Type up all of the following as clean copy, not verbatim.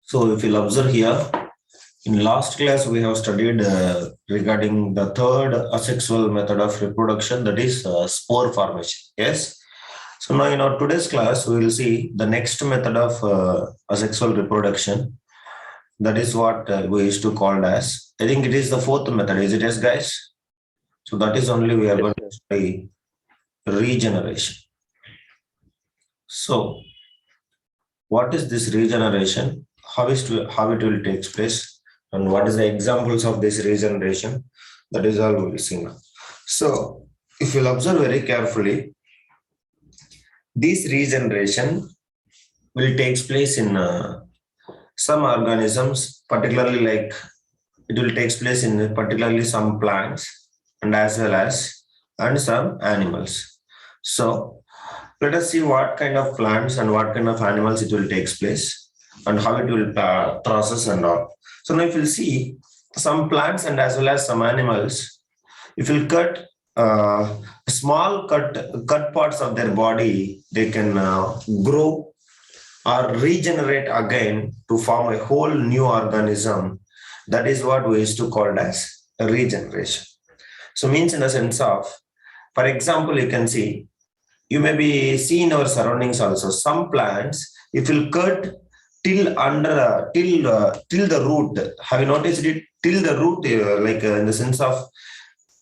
So if you'll observe here, in last class we have studied regarding the third asexual method of reproduction, that is spore formation. Yes. So now in our today's class we will see the next method of asexual reproduction. That is what we used to call as. I think it is the fourth method. Is it, yes, guys? So that is only we are Yes, going sir. to study regeneration. So what is this regeneration? How it will take place, and what is the examples of this regeneration? That is all we will see now. So if you'll observe very carefully, this regeneration will take place in some organisms, particularly like it will take place in particularly some plants and as well as and some animals. So let us see what kind of plants and what kind of animals it will take place and how it will process and all. So now if you see some plants and as well as some animals, if you cut small cut parts of their body, they can grow or regenerate again to form a whole new organism. That is what we used to call as regeneration. So means in the sense of, for example, you can see, you may be seeing our surroundings also. Some plants, if you cut till under till the root, have you noticed it? Till the root, in the sense of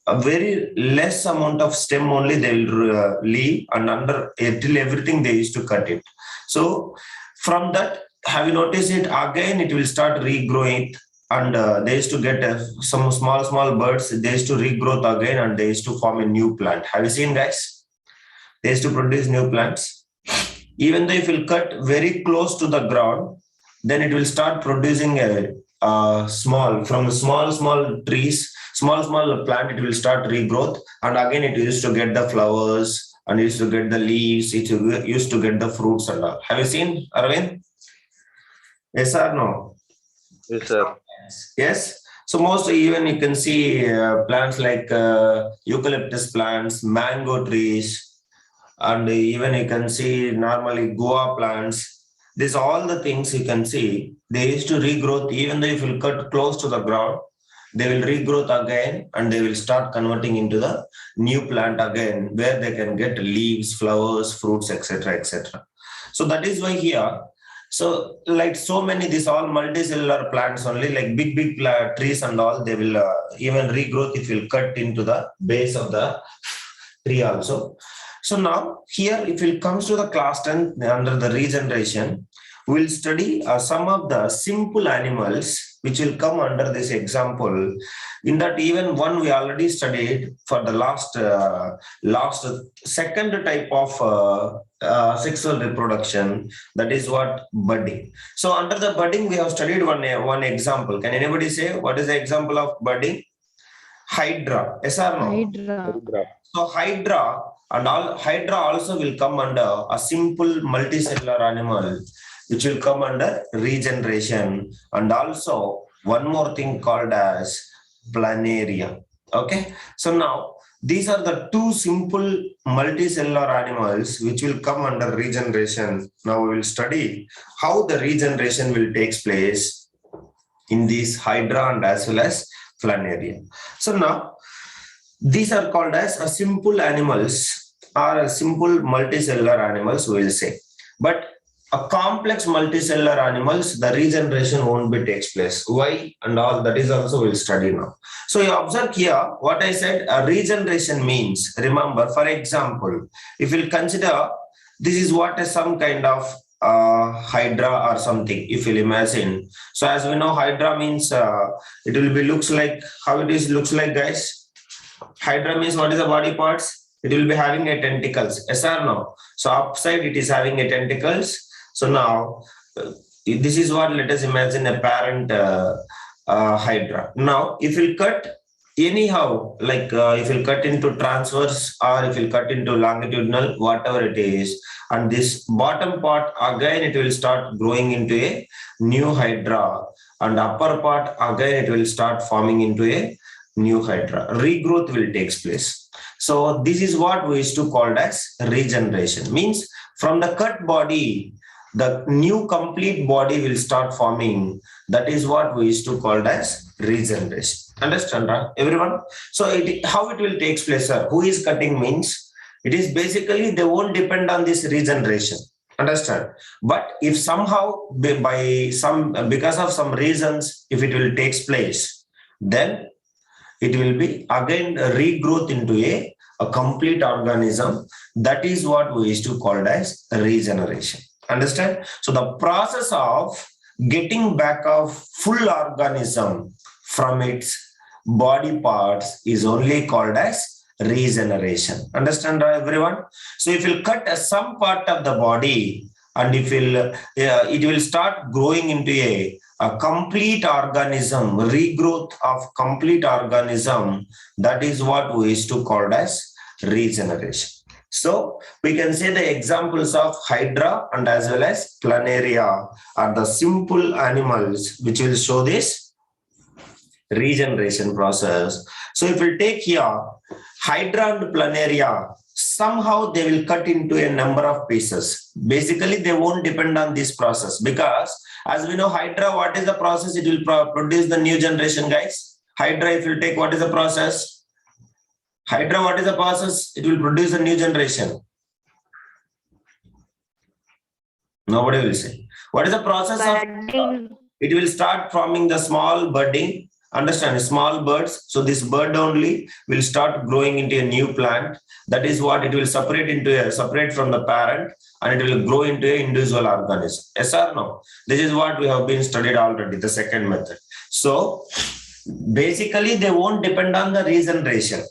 a very less amount of stem only they will leave, and under till everything they used to cut it. So from that, have you noticed it? Again, it will start regrowing, and they used to get some small birds. They used to regrow again, and they used to form a new plant. Have you seen, guys? They used to produce new plants. Even though if you cut very close to the ground, then it will start producing a small from small trees, small plant. It will start regrowth, and again it used to get the flowers and used to get the leaves. It used to get the fruits and all. Have you seen, Arvind? Yes or no? Yes, sir. Yes. So most even you can see plants like eucalyptus plants, mango trees, and even you can see normally guava plants. These all the things you can see, they used to regrowth. Even though if you cut close to the ground, they will regrowth again and they will start converting into the new plant again, where they can get leaves, flowers, fruits, etc., etc. So that is why here, so like so many, these all multicellular plants only, like big trees and all, they will even regrowth if you cut into the base of the tree also. So now here, if it comes to the class 10 under the regeneration, we'll study some of the simple animals which will come under this example. In that, even one we already studied for the last second type of sexual reproduction. That is what budding. So under the budding, we have studied one example. Can anybody say what is the example of budding? Hydra. Yes or no? Hydra. Hydra. So Hydra also will come under a simple multicellular animal, which will come under regeneration, and also one more thing called as planaria. Okay. So now these are the two simple multicellular animals which will come under regeneration. Now we will study how the regeneration will take place in these Hydra and as well as planaria. So now these are called as a simple animals or a simple multicellular animals, we will say. But a complex multicellular animals, the regeneration won't be takes place. Why and all that is also we'll study now. So you observe here what I said, a regeneration means, remember, for example, if you consider this is what is some kind of hydra or something, if you imagine. So as we know, hydra means it will be looks like how it is looks like, guys. Hydra means what is the body parts? It will be having a tentacles. Yes or no? So upside it is having a tentacles. So now this is what, let us imagine a parent Hydra. Now if you cut anyhow, like if you cut into transverse or if you cut into longitudinal, whatever it is, and this bottom part again it will start growing into a new Hydra, and upper part again it will start forming into a new hydra. Regrowth will take place. So this is what we used to call as regeneration. Means from the cut body, the new complete body will start forming. That is what we used to call as regeneration. Understand, right, everyone? So how it will take place, sir? Who is cutting means it is basically they won't depend on this regeneration. Understand? But if somehow because of some reasons, if it will takes place, then it will be again a regrowth into a complete organism. That is what we used to call as regeneration. Understand? So the process of getting back of full organism from its body parts is only called as regeneration. Understand, everyone? So if you cut some part of the body and if it will start growing into a complete organism, regrowth of complete organism, that is what we used to call as regeneration. So we can say the examples of Hydra and as well as Planaria are the simple animals which will show this regeneration process. So if we take here Hydra and Planaria, somehow they will cut into a number of pieces. Basically, they won't depend on this process because as we know, Hydra, what is the process? It will produce the new generation, guys. Hydra, if you take, what is the process? Hydra, what is the process? It will produce a new generation. Nobody will say. What is the process Budding. of? It will start forming the small budding. Understand, small birds. So this bird only will start growing into a new plant. That is what it will separate from the parent, and it will grow into an individual organism. Yes or no? This is what we have been studied already, the second method. So basically, they won't depend on the regeneration.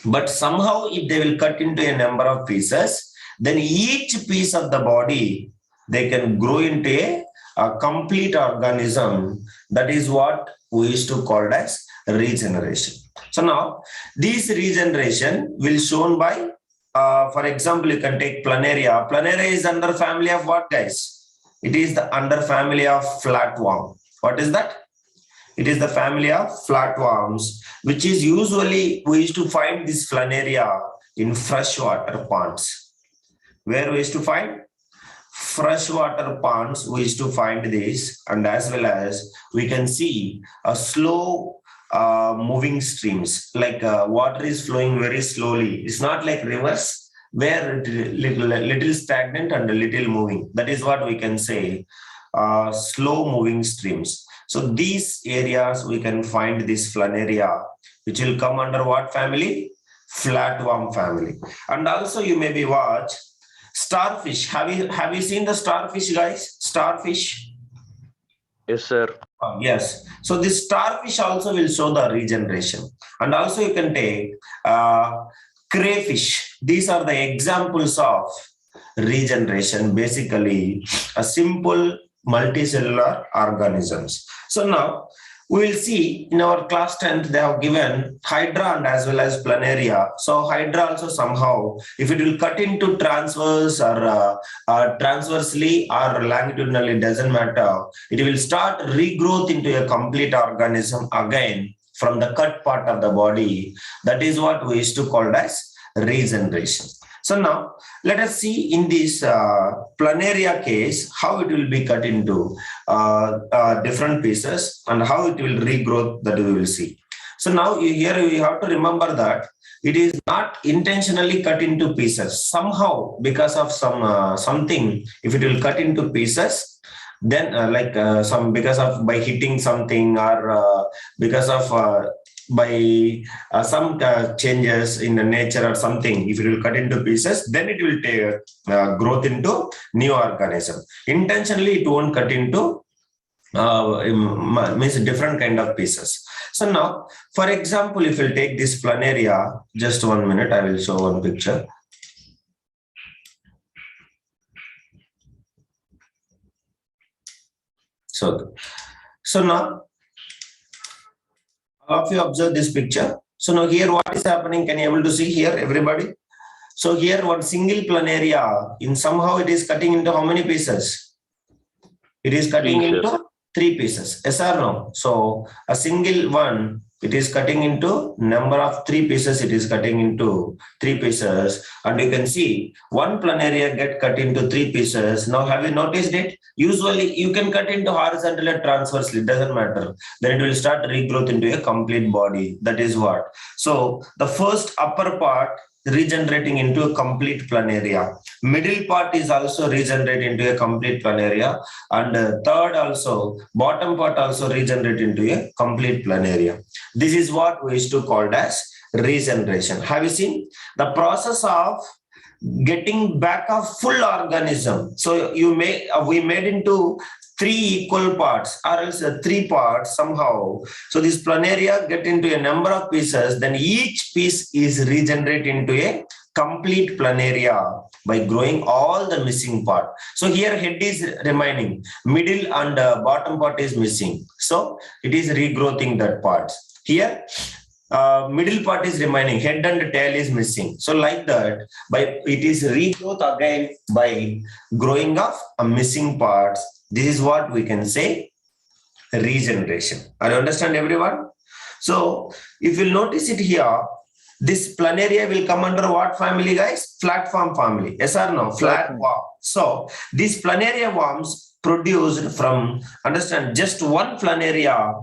But somehow, if they will cut into a number of pieces, then each piece of the body, they can grow into a complete organism. That is what we used to call as regeneration. So now, this regeneration will shown by, for example, you can take Planaria. Planaria is under family of what, guys? It is the under family of flatworm. What is that? It is the family of flatworms, which is usually, we used to find this Planaria in freshwater ponds. Where we used to find? Freshwater ponds, we used to find this, and as well as we can see a slow moving streams, like water is flowing very slowly. It's not like rivers where it little stagnant and a little moving. That is what we can say, slow moving streams. So these areas we can find this Planaria, which will come under what family? Flatworm family. And also you maybe watch starfish. Have you seen the starfish, guys? Starfish. Yes, sir. Yes. So this starfish also will show the regeneration. And also you can take crayfish. These are the examples of regeneration. Basically, a simple multicellular organisms. So now we will see in our class 10th, they have given Hydra and as well as Planaria. So Hydra also somehow, if it will cut into transverse or transversely or longitudinally, doesn't matter. It will start regrowth into a complete organism again from the cut part of the body. That is what we used to call as regeneration. So now let us see in this Planaria case, how it will be cut into different pieces and how it will regrow, that we will see. So now here you have to remember that it is not intentionally cut into pieces. Somehow because of something, if it will cut into pieces, then because of by hitting something or because of by some changes in the nature or something, if it will cut into pieces, then it will take growth into new organism. Intentionally, it won't cut into means different kind of pieces. So now, for example, if we'll take this Planaria, just 1 minute, I will show one picture. So now, all of you observe this picture. So now here what is happening, can you able to see here, everybody? So here one single Planaria, in somehow it is cutting into how many pieces? It is cutting into 3 pieces. Yes or no? So a single one, it is cutting into number of 3 pieces. It is cutting into 3 pieces, and you can see one planaria get cut into 3 pieces. Now, have you noticed it? Usually, you can cut into horizontal or transversely. It doesn't matter. Then it will start regrowth into a complete body. That is what. So the first upper part regenerating into a complete planaria. Middle part is also regenerate into a complete planaria, and third also bottom part also regenerate into a complete planaria. This is what we used to call as regeneration. Have you seen the process of getting back a full organism? So we made into 3 equal parts, or else 3 parts somehow. So this planaria get into a number of pieces, then each piece is regenerated into a complete planaria by growing all the missing part. So here head is remaining, middle and bottom part is missing. So it is regrowing that part. Here middle part is remaining, head and tail is missing. So like that, it is regrowth again by growing of a missing parts. This is what we can say regeneration. Are you understand, everyone? So if you'll notice it here, this planaria will come under what family, guys? Flatworm family. Yes or no? Flatworm. So these planaria worms produced from, understand, just one planaria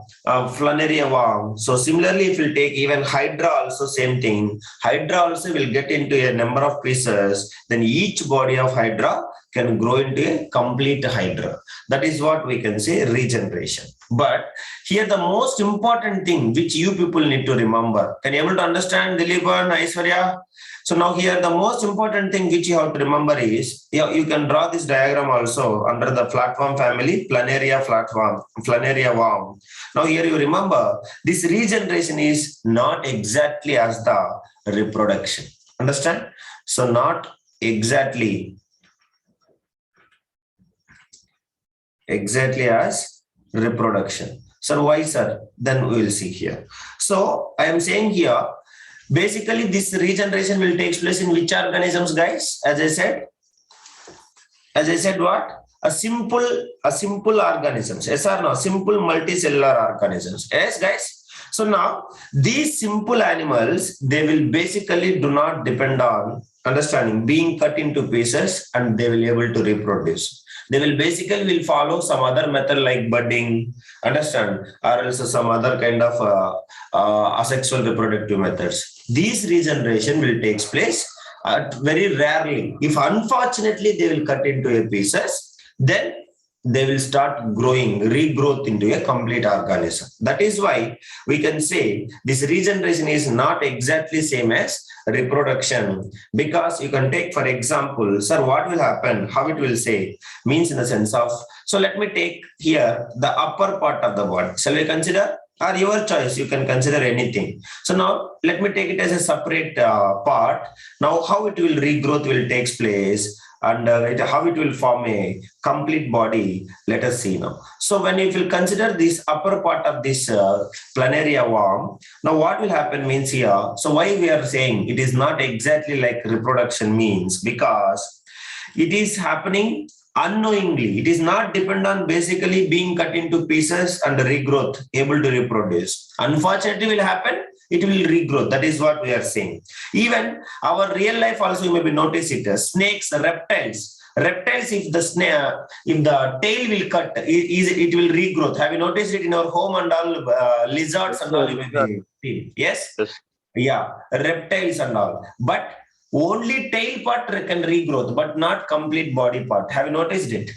worm. So similarly, if you take even Hydra, also same thing. Hydra also will get into a number of pieces. Then each body of Hydra can grow into a complete Hydra. That is what we can say regeneration. But here the most important thing which you people need to remember. Can you able to understand, Dilip and Aishwarya? So now here the most important thing which you have to remember is, you can draw this diagram also under the flatworm family, planaria worm. Now here you remember this regeneration is not exactly as the reproduction. Understand? So not exactly as reproduction. So why, sir? Then we will see here. So I am saying here, basically this regeneration will take place in which organisms, guys? As I said what? A simple organisms. Yes or no? Simple multicellular organisms. Yes, guys? So now these simple animals, they will basically do not depend on, understanding, being cut into pieces, and they will be able to reproduce. They will basically follow some other method like budding, understand, or else some other kind of asexual reproductive methods. These regeneration will take place very rarely. If unfortunately they will cut into a pieces, then they will start regrowth into a complete organism. That is why we can say this regeneration is not exactly same as reproduction, because you can take, for example, sir, what will happen, how it will say, means in the sense of, so let me take here the upper part of the body. Shall we consider? Or your choice, you can consider anything. So now let me take it as a separate part. Now how it will regrowth will takes place, and how it will form a complete body, let us see now. So when you will consider this upper part of this planaria worm, now what will happen means here, so why we are saying it is not exactly like reproduction means, because it is happening unknowingly. It is not dependent on basically being cut into pieces and regrowth, able to reproduce. Unfortunately will happen, it will regrow. That is what we are saying. Even our real life also, you maybe notice it, snakes, reptiles, if the tail will cut, it will regrow. Have you noticed it in our home and all, lizards and all? Yes? Yeah, reptiles and all. But only tail part can regrowth, but not complete body part. Have you noticed it?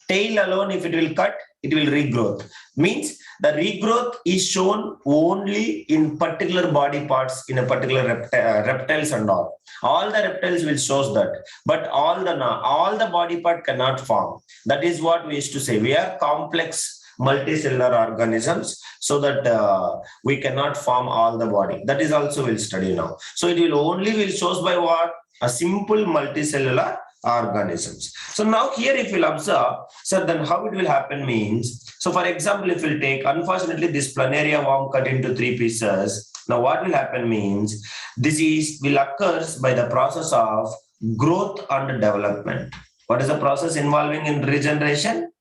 Tail alone, if it will cut, it will regrowth. Means the regrowth is shown only in particular body parts in a particular reptiles and all. All the reptiles will show that, but all the body part cannot form. That is what we used to say. We are complex multicellular organisms, so that we cannot form all the body. That is also we'll study now. So it will shows by what? A simple multicellular organisms. So now here if you'll observe, so then how it will happen means, so for example, if we'll take, unfortunately this planaria worm cut into 3 pieces. Now what will happen means, this will occurs by the process of growth and development. What is the process involving in regeneration?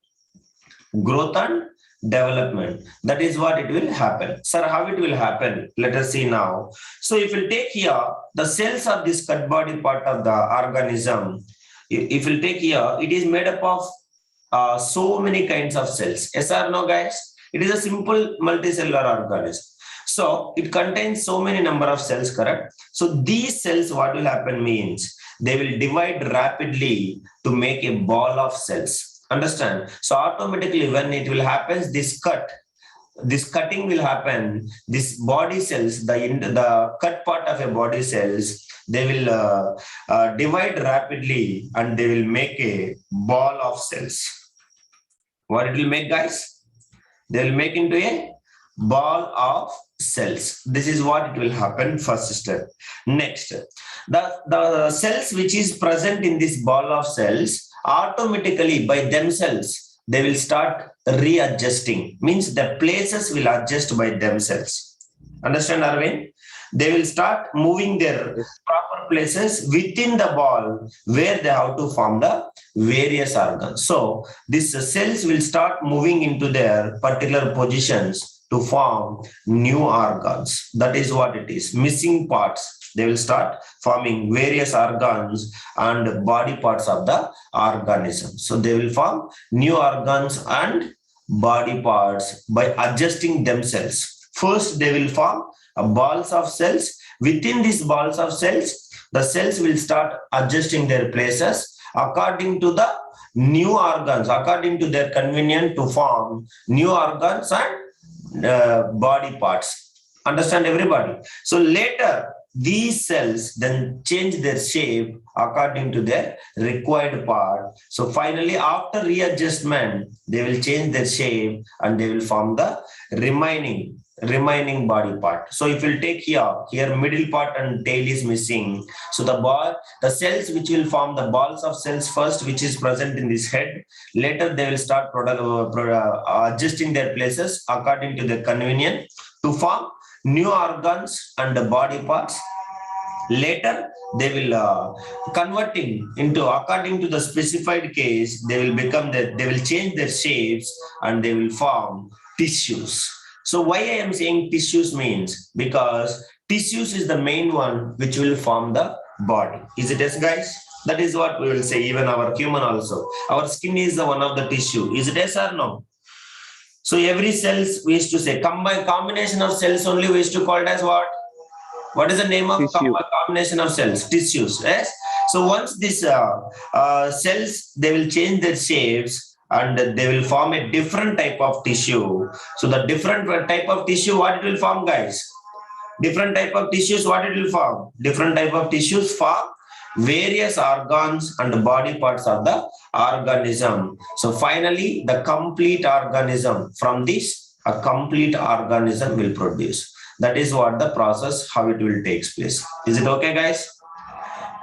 Growth and development. That is what it will happen. Sir, how it will happen? Let us see now. So if you take here the cells of this cut body part of the organism, if you take here, it is made up of so many kinds of cells. Yes or no, guys? It is a simple multicellular organism. So it contains so many number of cells, correct? So these cells, what will happen means they will divide rapidly to make a ball of cells. Understand? So automatically when it will happen, this cutting will happen. This body cells, the cut part of a body cells, they will divide rapidly and they will make a ball of cells. What it will make, guys? They will make into a ball of cells. This is what it will happen, first step. Next, the cells which is present in this ball of cells, automatically by themselves, they will start readjusting. Means the places will adjust by themselves. Understand, Arvind? They will start moving their proper places within the ball where they have to form the various organs. So these cells will start moving into their particular positions to form new organs. That is what it is. Missing parts, they will start forming various organs and body parts of the organism. So they will form new organs and body parts by adjusting themselves. First, they will form balls of cells. Within these balls of cells, the cells will start adjusting their places according to the new organs, according to their convenience to form new organs and body parts. Understand, everybody? So later, these cells then change their shape according to their required part. So finally, after readjustment, they will change their shape and they will form the remaining body part. So if you take here middle part and tail is missing. So the cells which will form the balls of cells first, which is present in this head, later they will start adjusting their places according to their convenience to form new organs and the body parts. Later they will converting into according to the specified case, they will change their shapes and they will form tissues. So why I am saying tissues means because tissues is the main one which will form the body. Is it, yes, guys? That is what we will say. Even our human also, our skin is the one of the tissue. Is it, yes or no? So every cells we used to say combination of cells only we used to call it as what? What is the name of combination of cells? Tissues. Yes. So once these cells, they will change their shapes and they will form a different type of tissue. So the different type of tissue, what it will form, guys? Different type of tissues, what it will form? Different type of tissues form various organs and body parts of the organism. So finally, the complete organism, from this, a complete organism will produce. That is what the process, how it will take place. Is it okay, guys?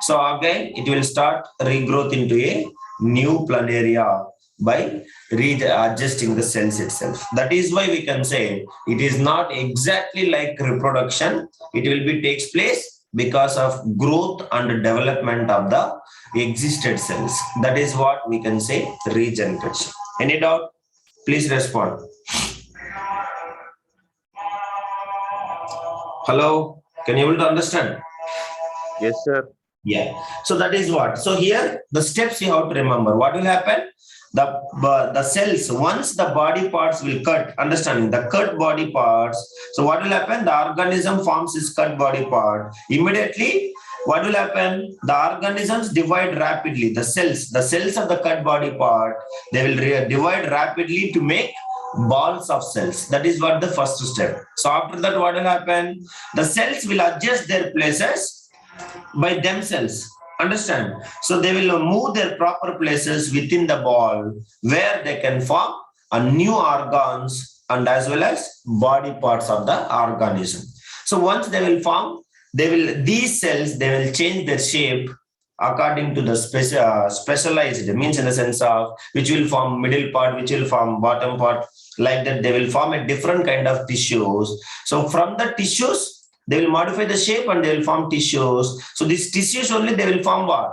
So again, it will start regrowth into a new planaria by readjusting the cells itself. That is why we can say it is not exactly like reproduction. It will be takes place because of growth and development of the existed cells. That is what we can say regeneration. Any doubt? Please respond. Hello, can you able to understand? Yes, sir. Yeah. So that is what. So here the steps you have to remember. What will happen? The cells, once the body parts will cut, understanding the cut body parts. So what will happen? The organism forms its cut body part. Immediately, what will happen? The organisms divide rapidly. The cells of the cut body part, they will divide rapidly to make balls of cells. That is what the first step. So after that, what will happen? The cells will adjust their places by themselves. Understand? So they will move their proper places within the ball where they can form a new organs and as well as body parts of the organism. So once they will form, these cells, they will change their shape according to the specialized, means in the sense of which will form middle part, which will form bottom part, like that. They will form a different kind of tissues. So from the tissues, they will modify the shape and they will form tissues. So these tissues only, they will form what?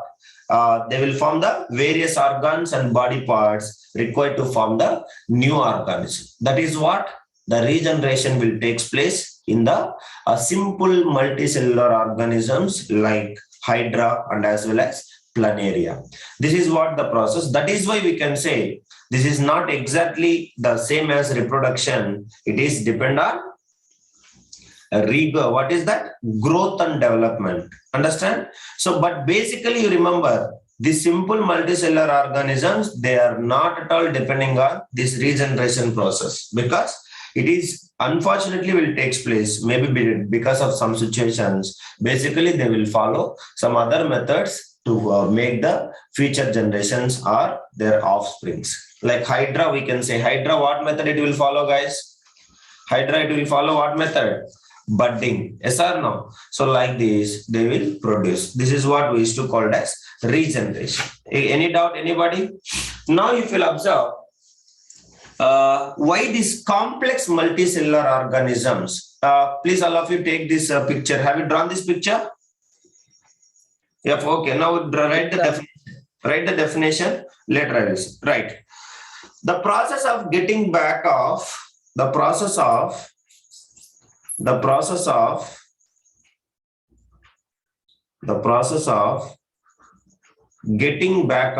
they will form the various organs and body parts required to form the new organism. That is what the regeneration will take place in the simple multicellular organisms like Hydra and as well as Planaria. This is what the process. That is why we can say this is not exactly the same as reproduction. It is depend on what is that? Growth and development. Understand? So, but basically you remember the simple multicellular organisms, they are not at all depending on this regeneration process because it is unfortunately will takes place maybe because of some situations. Basically, they will follow some other methods to make the future generations or their offsprings. Like Hydra, we can say Hydra, what method it will follow, guys? Hydra, it will follow what method? Budding. Yes or no? So like this, they will produce. This is what we used to call as regeneration. Any doubt, anybody? Now, if you'll observe, why these complex multicellular organisms? Please, all of you take this picture. Have you drawn this picture? Yep. Okay. Now write the definition. Write the definition. Later I will see. Right. The process of getting back of the process of getting back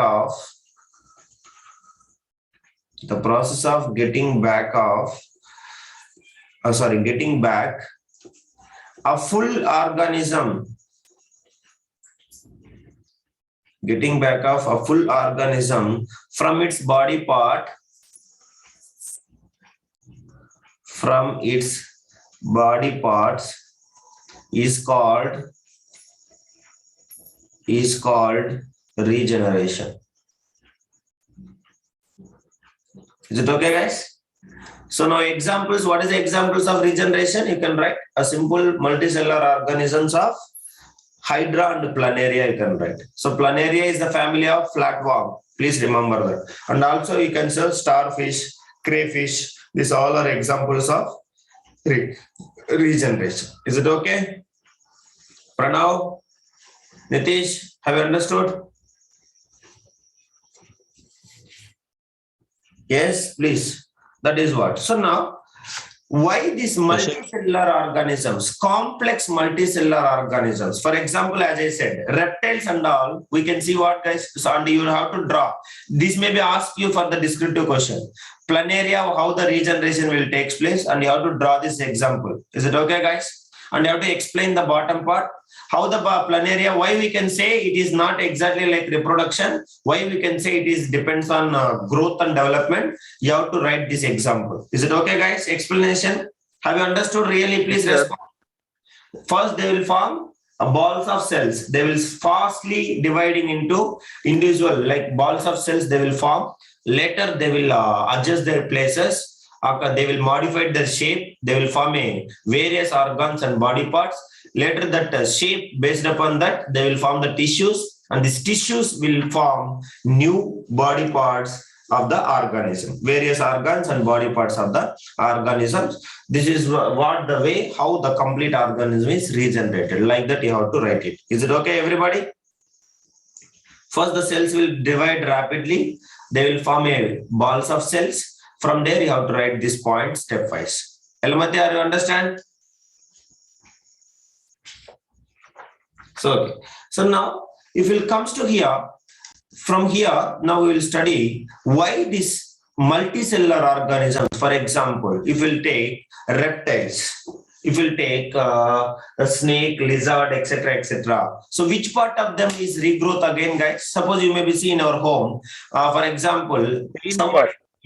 of getting back a full organism, getting back of a full organism from its body part, from its body parts is called regeneration. Is it okay, guys? So now examples, what is the examples of regeneration? You can write a simple multicellular organisms of Hydra and Planaria, you can write. So Planaria is the family of flatworm. Please remember that. And also you can say starfish, crayfish. These all are examples of regeneration. Is it okay? Pranav, Nitish, have you understood? Yes, please. That is what. So now, why these multicellular organisms, complex multicellular organisms? For example, as I said, reptiles and all, we can see what, guys. So, and you have to draw. This may be asked you for the descriptive question. Planaria, how the regeneration will take place, and you have to draw this example. Is it okay, guys? And you have to explain the bottom part. How the Planaria, why we can say it is not exactly like reproduction, why we can say it is depends on growth and development. You have to write this example. Is it okay, guys? Explanation. Have you understood really? Please respond. First, they will form balls of cells. They will fastly dividing into individual like balls of cells. They will form. Later, they will adjust their places. They will modify their shape. They will form various organs and body parts. Later, that shape based upon that, they will form the tissues, and these tissues will form new body parts of the organism, various organs and body parts of the organisms. This is what the way how the complete organism is regenerated. Like that, you have to write it. Is it okay, everybody? First, the cells will divide rapidly. They will form balls of cells. From there, you have to write this point stepwise. Elmati, are you understand? So now, if it comes to here, from here, now we will study why this multicellular organisms, for example, if we'll take reptiles, if we'll take a snake, lizard, etc. So which part of them is regrowth again, guys? Suppose you may be seeing in our home, for example,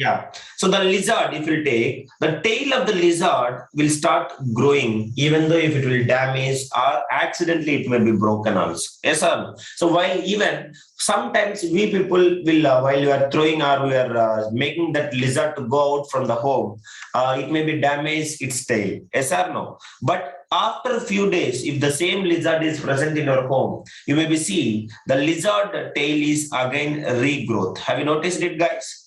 yeah. So the lizard, if you take, the tail of the lizard will start growing, even though if it will damage or accidentally it may be broken also. Yes, sir. So while even sometimes we people will, while you are throwing or we are making that lizard to go out from the home, it may be damaged its tail. Yes or no? But after a few days, if the same lizard is present in your home, you may be seeing the lizard tail is again regrowth. Have you noticed it, guys?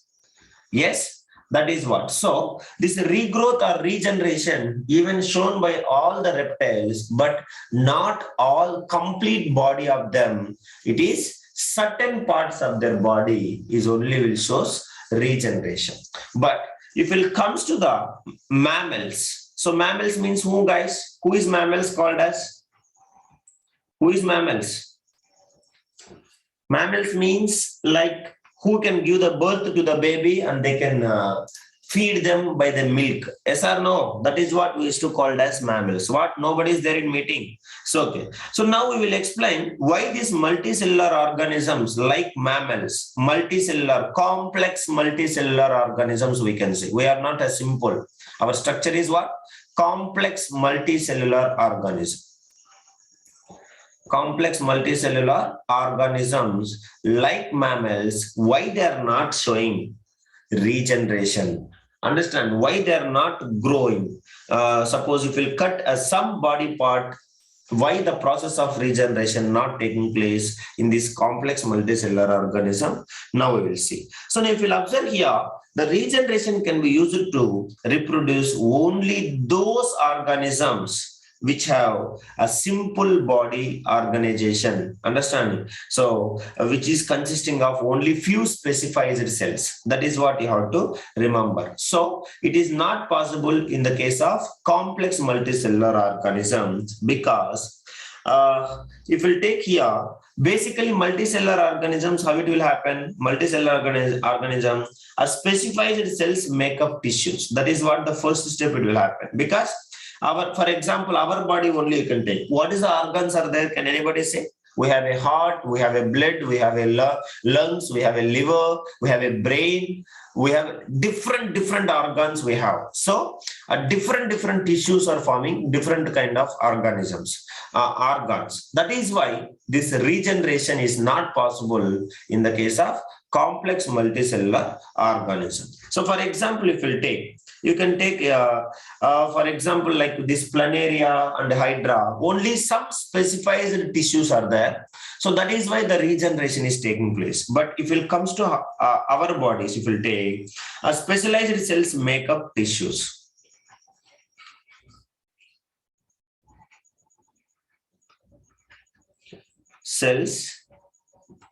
Yes, that is what. So this regrowth or regeneration even shown by all the reptiles, but not all complete body of them. It is certain parts of their body is only will shows regeneration. But if it comes to the mammals, so mammals means who, guys? Who is mammals called as? Who is mammals? Mammals means like who can give the birth to the baby and they can feed them by the milk. Yes or no? That is what we used to call as mammals. What? Nobody is there in meeting. So okay. So now we will explain why these multicellular organisms like mammals, multicellular, complex multicellular organisms we can say. We are not as simple. Our structure is what? Complex multicellular organism. Complex multicellular organisms like mammals, why they are not showing regeneration? Understand why they are not growing. Suppose if we cut some body part, why the process of regeneration not taking place in this complex multicellular organism? Now we will see. So if you'll observe here, the regeneration can be used to reproduce only those organisms which have a simple body organization, understand? So which is consisting of only few specified cells. That is what you have to remember. So it is not possible in the case of complex multicellular organisms, because if we'll take here, basically multicellular organisms, how it will happen? Multicellular organism, a specified cells make up tissues. That is what the first step it will happen. Because for example, our body only you can take. What is the organs are there? Can anybody say? We have a heart, we have a blood, we have a lungs, we have a liver, we have a brain, we have different organs we have. So different tissues are forming different kind of organisms, organs. That is why this regeneration is not possible in the case of complex multicellular organism. So for example, if we'll take, you can take, for example, like this planaria and hydra, only some specified tissues are there. So that is why the regeneration is taking place. But if it comes to our bodies, if we'll take, specialized cells make up tissues. Cells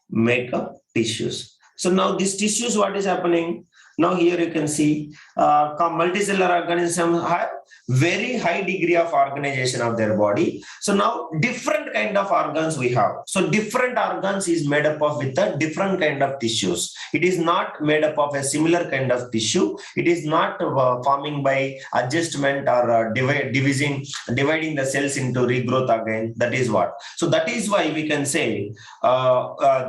make up tissues. So now these tissues, what is happening? Now here you can see multicellular organisms have very high degree of organization of their body. So now different kind of organs we have. So different organs is made up of with a different kind of tissues. It is not made up of a similar kind of tissue. It is not forming by adjustment or dividing the cells into regrowth again. That is what. So that is why we can say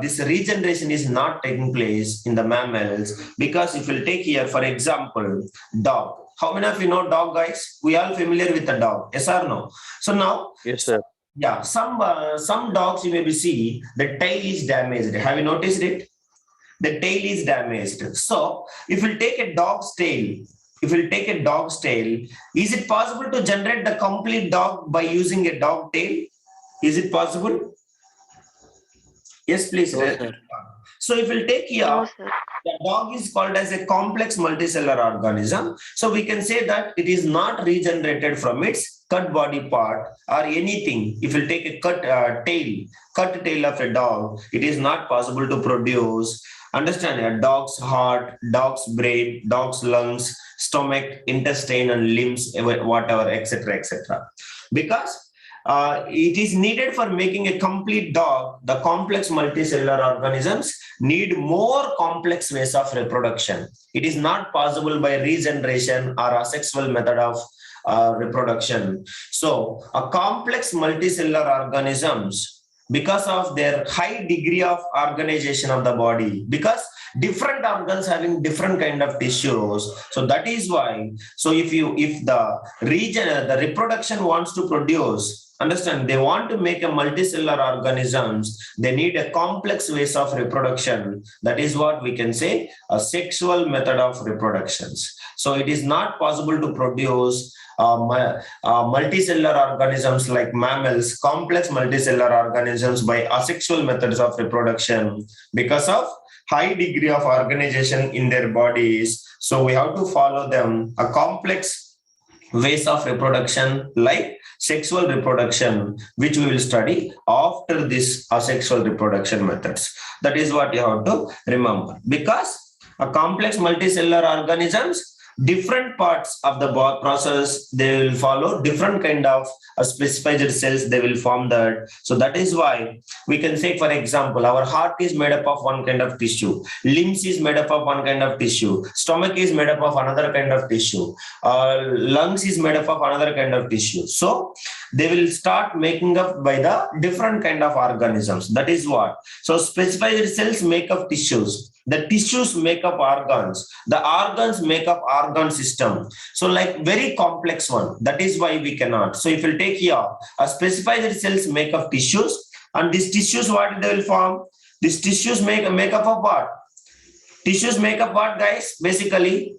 this regeneration is not taking place in the mammals, because if we'll take here, for example, dog. How many of you know dog, guys? We all familiar with the dog, yes or no? So now, Yes, sir. yeah, some dogs you maybe see the tail is damaged. Have you noticed it? The tail is damaged. So if we take a dog's tail, is it possible to generate the complete dog by using a dog tail? Is it possible? Yes, please. No, sir. So if we'll take here, No, sir. the dog is called as a complex multicellular organism. So we can say that it is not regenerated from its cut body part or anything. If you take a cut tail of a dog, it is not possible to produce, understand, a dog's heart, dog's brain, dog's lungs, stomach, intestine and limbs, whatever, etc., etc. Because it is needed for making a complete dog. The complex multicellular organisms need more complex ways of reproduction. It is not possible by regeneration or asexual method of reproduction. So a complex multicellular organisms, because of their high degree of organization of the body, because different organs having different kind of tissues, so that is why. So if the reproduction wants to produce, understand, they want to make a multicellular organisms, they need a complex ways of reproduction. That is what we can say a sexual method of reproductions. So it is not possible to produce multicellular organisms like mammals, complex multicellular organisms by asexual methods of reproduction because of high degree of organization in their bodies. So we have to follow them a complex ways of reproduction like sexual reproduction, which we will study after this asexual reproduction methods. That is what you have to remember, because a complex multicellular organisms, different parts of the process, they will follow different kind of specified cells, they will form that. So that is why we can say, for example, our heart is made up of one kind of tissue, limbs is made up of one kind of tissue, stomach is made up of another kind of tissue, lungs is made up of another kind of tissue. So they will start making up by the different kind of organisms. That is what. So specified cells make up tissues, the tissues make up organs, the organs make up organ system. So like very complex one. That is why we cannot. So if you take here, a specified cells make up tissues, and these tissues, what they will form? These tissues make up of what? Tissues make up what, guys? Basically,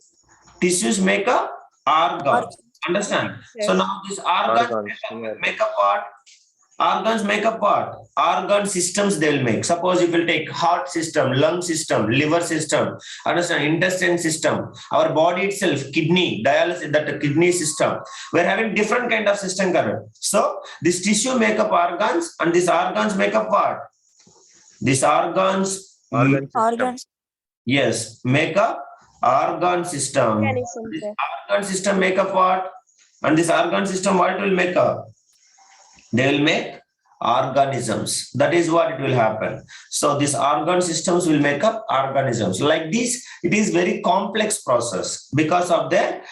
tissues make up organs. Understand? Yes. So now these organs Organs, make up what? Organs make up what? Organ systems they will make. Suppose if you take heart system, lung system, liver system, understand, intestine system, our body itself, kidney, dialysis, that kidney system. We're having different kind of system current. So this tissue make up organs, and these organs make up what? These organs, Organs. yes, make up organ system. Mechanism, This sir. organ system make up what? And this organ system, what it will make up? They will make organisms. That is what it will happen. So these organ systems will make up organisms. Like this, it is very complex process because of their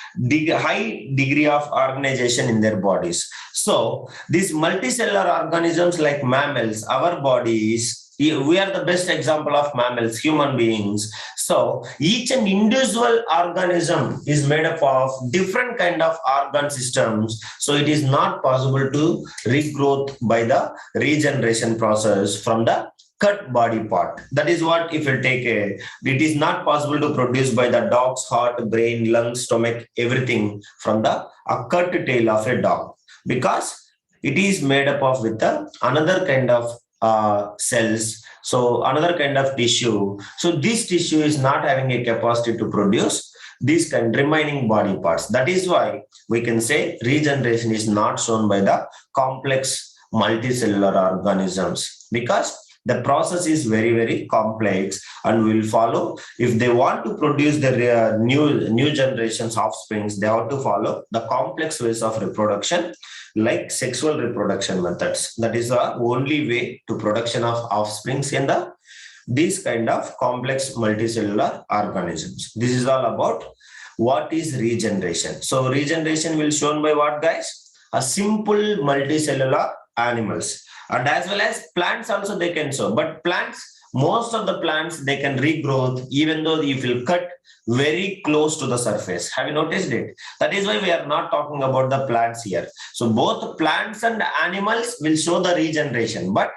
high degree of organization in their bodies. So these multicellular organisms like mammals, our bodies, we are the best example of mammals, human beings. So each and individual organism is made up of different kind of organ systems. So it is not possible to regrowth by the regeneration process from the cut body part. That is what, if you take it is not possible to produce by the dog's heart, brain, lungs, stomach, everything from the cut tail of a dog, because it is made up of with another kind of cells, so another kind of tissue. So this tissue is not having a capacity to produce these kind remaining body parts. That is why we can say regeneration is not shown by the complex multicellular organisms, because the process is very, very complex and will follow. If they want to produce the new generations offsprings, they have to follow the complex ways of reproduction, like sexual reproduction methods. That is the only way to production of offsprings in these kind of complex multicellular organisms. This is all about what is regeneration. So regeneration will shown by what, guys? A simple multicellular animals, and as well as plants also they can show. But plants, most of the plants, they can regrowth even though if you cut very close to the surface. Have you noticed it? That is why we are not talking about the plants here. So both plants and animals will show the regeneration, but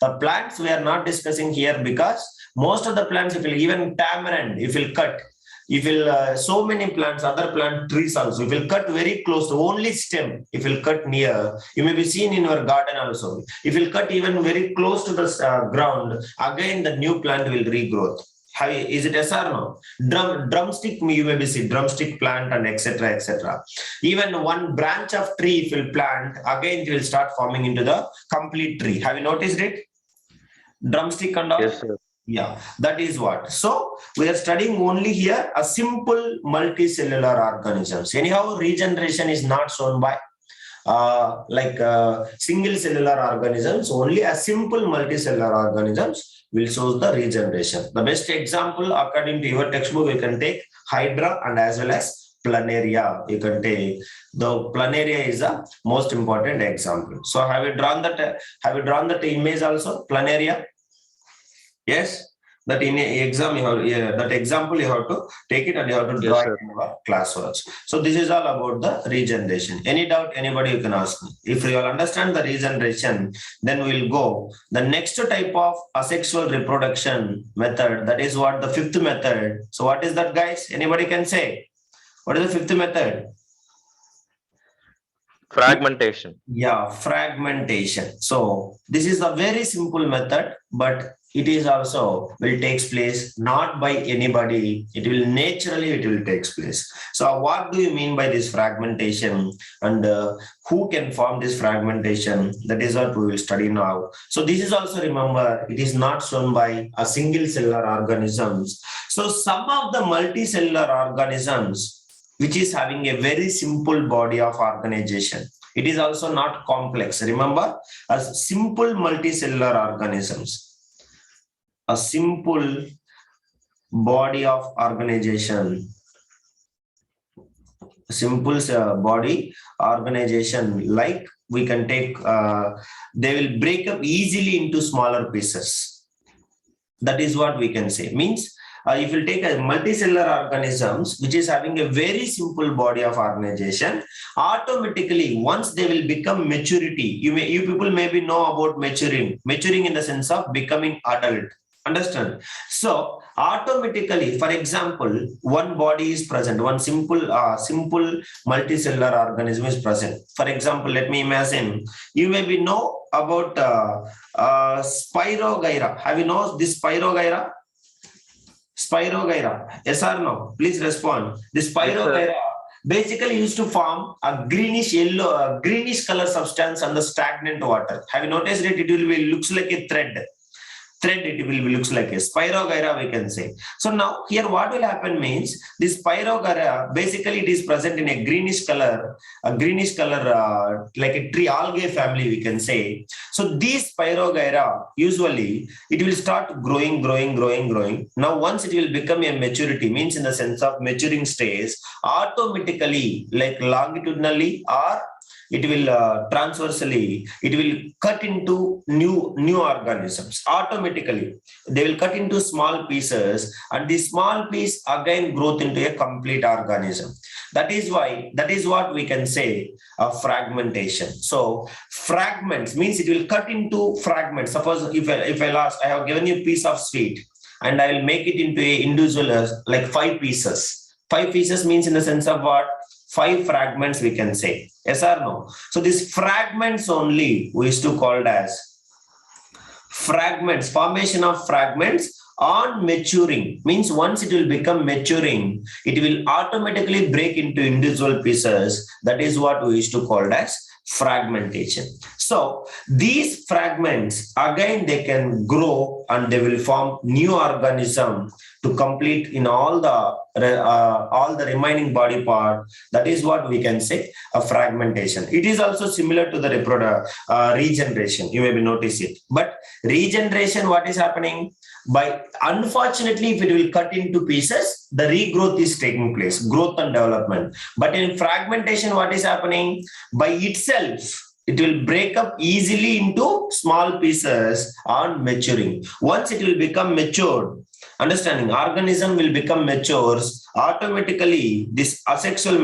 the plants we are not discussing here, because most of the plants, if you even tamarind, if you cut, if you so many plants, other plant trees also, if you cut very close to only stem, if you cut near, you may be seen in your garden also. If you cut even very close to the ground, again the new plant will regrowth. Is it yes or no? Drumstick, you may be see drumstick plant and etc. etc. Even one branch of tree if you plant, again it will start forming into the complete tree. Have you noticed it? Drumstick and all. Yes, sir. Yeah, that is what. So we are studying only here a simple multicellular organisms. Anyhow, regeneration is not shown by single cellular organisms. Only a simple multicellular organisms will show the regeneration. The best example according to your textbook, you can take Hydra and as well as Planaria. You can take the Planaria is the most important example. So have you drawn that? Have you drawn that image also? Planaria. Yes, that in a exam you have that example you have to take it and you have to draw Yes, it in your classworks. So this is all about the regeneration. Any doubt, anybody you can ask me. If you all understand the regeneration, then we'll go. The next type of asexual reproduction method, that is what the fifth method. So what is that, guys? Anybody can say? What is the fifth method? Fragmentation. Yeah, fragmentation. So this is a very simple method, but it is also will takes place not by anybody. It will naturally it will takes place. So what do you mean by this fragmentation, and who can form this fragmentation? That is what we will study now. So this is also, remember, it is not shown by a single cellular organisms. So some of the multicellular organisms which is having a very simple body of organization. It is also not complex. Remember, as simple multicellular organisms, a simple body of organization, simple body organization, like we can take, they will break up easily into smaller pieces. That is what we can say. Means if you take a multicellular organisms which is having a very simple body of organization, automatically once they will become maturity, you people maybe know about maturing in the sense of becoming adult. Understand? So automatically, for example, one body is present, one simple multicellular organism is present. For example, let me imagine, you maybe know about Spirogyra. Have you know this Spirogyra? Spirogyra, yes or no? Please respond. This Spirogyra basically used to form a greenish yellow, greenish color substance on the stagnant water. Have you noticed it? It will be looks like a thread. It will be looks like a Spirogyra, we can say. So now here what will happen means this Spirogyra basically it is present in a greenish color like a tree algae family, we can say. So these Spirogyra usually it will start growing. Now once it will become a maturity, means in the sense of maturing stage, automatically like longitudinally or it will transversely, it will cut into new organisms. Automatically they will cut into small pieces, and the small piece again growth into a complete organism. That is what we can say a fragmentation. So fragments means it will cut into fragments. Suppose if I have given you a piece of sweet and I will make it into a individual like 5 pieces. 5 pieces means in the sense of what? 5 fragments, we can say. Yes or no? So these fragments only we used to call as fragments, formation of fragments on maturing. Means once it will become maturing, it will automatically break into individual pieces. That is what we used to call as fragmentation. So these fragments again they can grow and they will form new organism to complete in all the remaining body part. That is what we can say a fragmentation. It is also similar to the regeneration. You maybe notice it. But regeneration, what is happening? By unfortunately, if it will cut into pieces, the regrowth is taking place, growth and development. But in fragmentation, what is happening? By itself, it will break up easily into small pieces on maturing. Once it will become matured, understanding organism will become matures, automatically this asexual